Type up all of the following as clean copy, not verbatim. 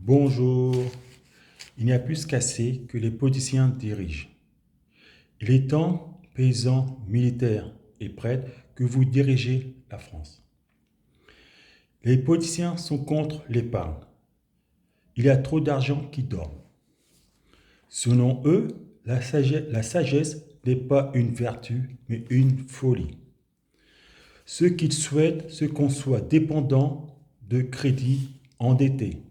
Bonjour. Il n'y a plus qu'assez que les politiciens dirigent. Il est temps, paysans, militaires et prêtres, que vous dirigez la France. Les politiciens sont contre l'épargne. Il y a trop d'argent qui dort. Selon eux, la sagesse n'est pas une vertu, mais une folie. Ce qu'ils souhaitent, c'est qu'on soit dépendant de crédits endettés.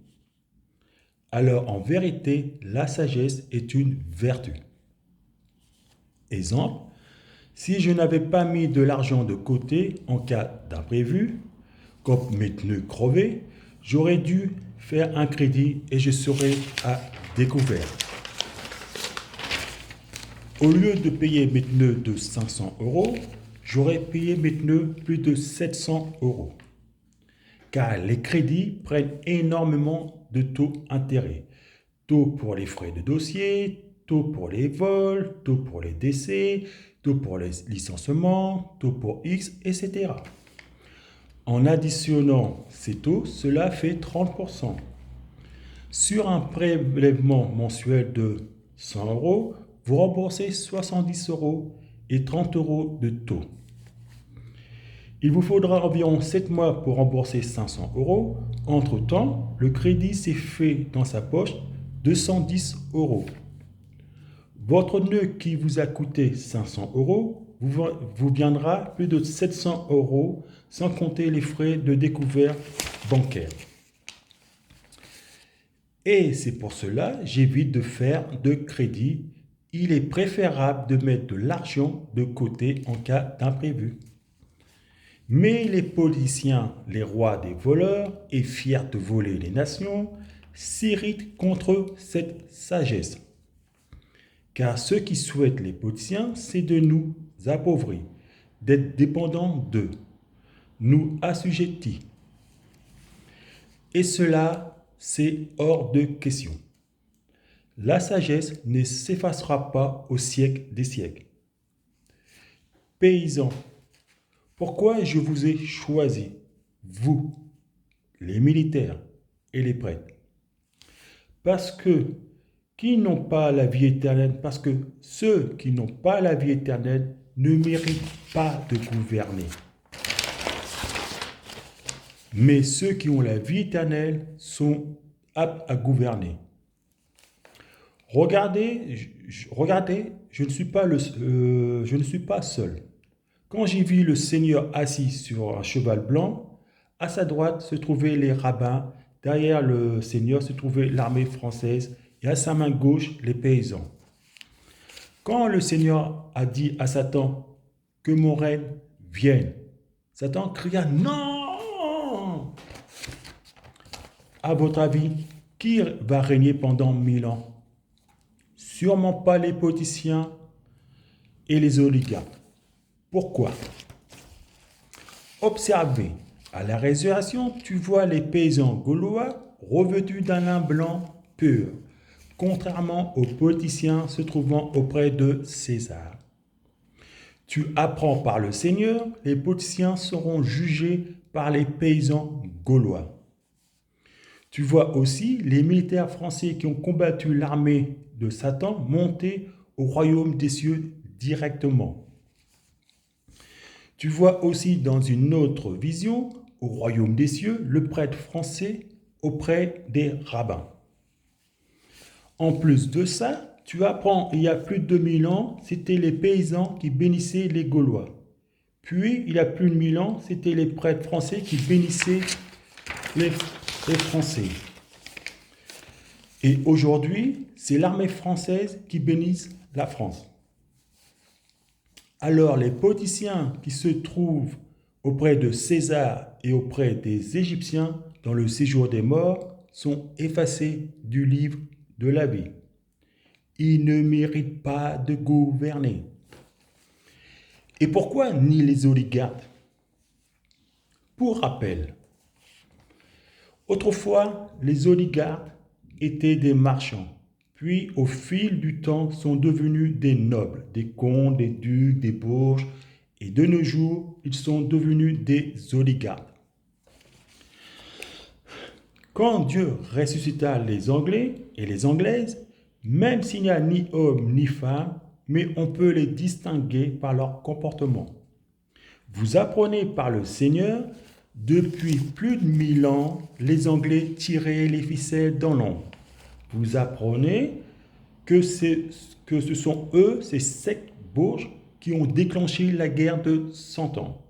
Alors en vérité, la sagesse est une vertu. Exemple, si je n'avais pas mis de l'argent de côté en cas d'imprévu, comme mes pneus crevés, j'aurais dû faire un crédit et je serais à découvert. Au lieu de payer mes pneus de 500 euros, j'aurais payé mes pneus plus de 700 euros. Car les crédits prennent énormément de taux d'intérêt. Taux pour les frais de dossier, taux pour les vols, taux pour les décès, taux pour les licenciements, taux pour X, etc. En additionnant ces taux, cela fait 30%. Sur un prélèvement mensuel de 100 euros, vous remboursez 70 euros et 30 euros de taux. Il vous faudra environ 7 mois pour rembourser 500 euros. Entre-temps, le crédit s'est fait dans sa poche 210 euros. Votre nœud qui vous a coûté 500 euros vous viendra plus de 700 euros sans compter les frais de découvert bancaire. Et c'est pour cela j'évite de faire de crédit. Il est préférable de mettre de l'argent de côté en cas d'imprévu. Mais les politiciens, les rois des voleurs et fiers de voler les nations, s'irritent contre cette sagesse. Car ce qui souhaitent les politiciens, c'est de nous appauvrir, d'être dépendants d'eux, nous assujettis. Et cela, c'est hors de question. La sagesse ne s'effacera pas au siècle des siècles. Paysans, pourquoi je vous ai choisi, vous, les militaires et les prêtres? Parce que parce que ceux qui n'ont pas la vie éternelle ne méritent pas de gouverner. Mais ceux qui ont la vie éternelle sont aptes à gouverner. Regardez, je ne suis pas seul. Quand j'ai vu le Seigneur assis sur un cheval blanc, à sa droite se trouvaient les rabbins, derrière le Seigneur se trouvait l'armée française et à sa main gauche les paysans. Quand le Seigneur a dit à Satan que mon règne vienne, Satan cria non. À votre avis, qui va régner pendant 1000 ans? Sûrement pas les politiciens et les oligarques. Pourquoi? Observez, à la résurrection, tu vois les paysans gaulois revêtus d'un lin blanc pur, contrairement aux politiciens se trouvant auprès de César. Tu apprends par le Seigneur, les politiciens seront jugés par les paysans gaulois. Tu vois aussi les militaires français qui ont combattu l'armée de Satan monter au royaume des cieux directement. Tu vois aussi dans une autre vision, au royaume des cieux, le prêtre français auprès des rabbins. En plus de ça, tu apprends il y a plus de 2000 ans, c'était les paysans qui bénissaient les Gaulois. Puis, il y a plus de 1000 ans, c'était les prêtres français qui bénissaient les Français. Et aujourd'hui, c'est l'armée française qui bénisse la France. Alors, les politiciens qui se trouvent auprès de César et auprès des Égyptiens dans le séjour des morts sont effacés du livre de la vie. Ils ne méritent pas de gouverner. Et pourquoi ni les oligarques? Pour rappel, autrefois, les oligarques étaient des marchands, puis au fil du temps sont devenus des nobles, des comtes, des ducs, des bourges, et de nos jours, ils sont devenus des oligarques. Quand Dieu ressuscita les Anglais et les Anglaises, même s'il n'y a ni homme ni femme, mais on peut les distinguer par leur comportement. Vous apprenez par le Seigneur, depuis plus de 1000 ans, les Anglais tiraient les ficelles dans l'ombre. Vous apprenez que ce sont eux, ces 7 bourges, qui ont déclenché la guerre de 100 ans,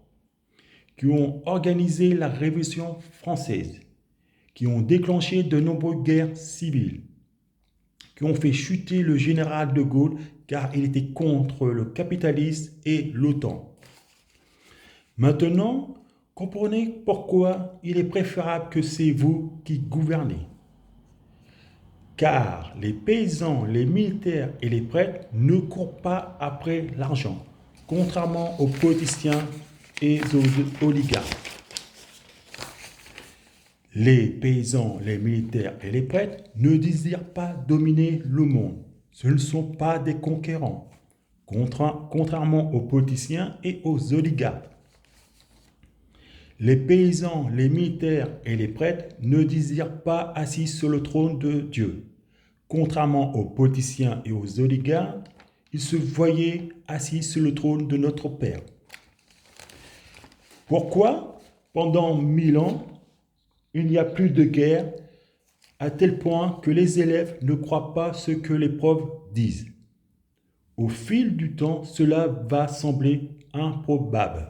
qui ont organisé la Révolution française, qui ont déclenché de nombreuses guerres civiles, qui ont fait chuter le général de Gaulle car il était contre le capitalisme et l'OTAN. Maintenant, comprenez pourquoi il est préférable que c'est vous qui gouvernez. Car les paysans, les militaires et les prêtres ne courent pas après l'argent, contrairement aux politiciens et aux oligarques. Les paysans, les militaires et les prêtres ne désirent pas dominer le monde. Ce ne sont pas des conquérants, contrairement aux politiciens et aux oligarques. Les paysans, les militaires et les prêtres ne désirent pas assis sur le trône de Dieu. Contrairement aux politiciens et aux oligarques, ils se voyaient assis sur le trône de notre Père. Pourquoi, pendant 1000 ans, il n'y a plus de guerre, à tel point que les élèves ne croient pas ce que les profs disent? Au fil du temps, cela va sembler improbable.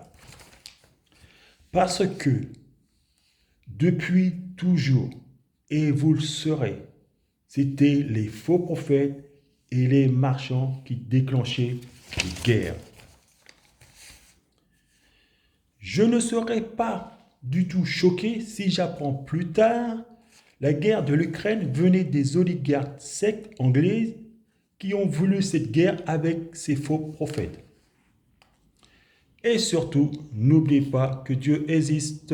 Parce que, depuis toujours, et vous le saurez, c'était les faux prophètes et les marchands qui déclenchaient les guerres. Je ne serai pas du tout choqué si j'apprends plus tard la guerre de l'Ukraine venait des oligarques sectes anglaises qui ont voulu cette guerre avec ces faux prophètes. Et surtout, n'oubliez pas que Dieu existe.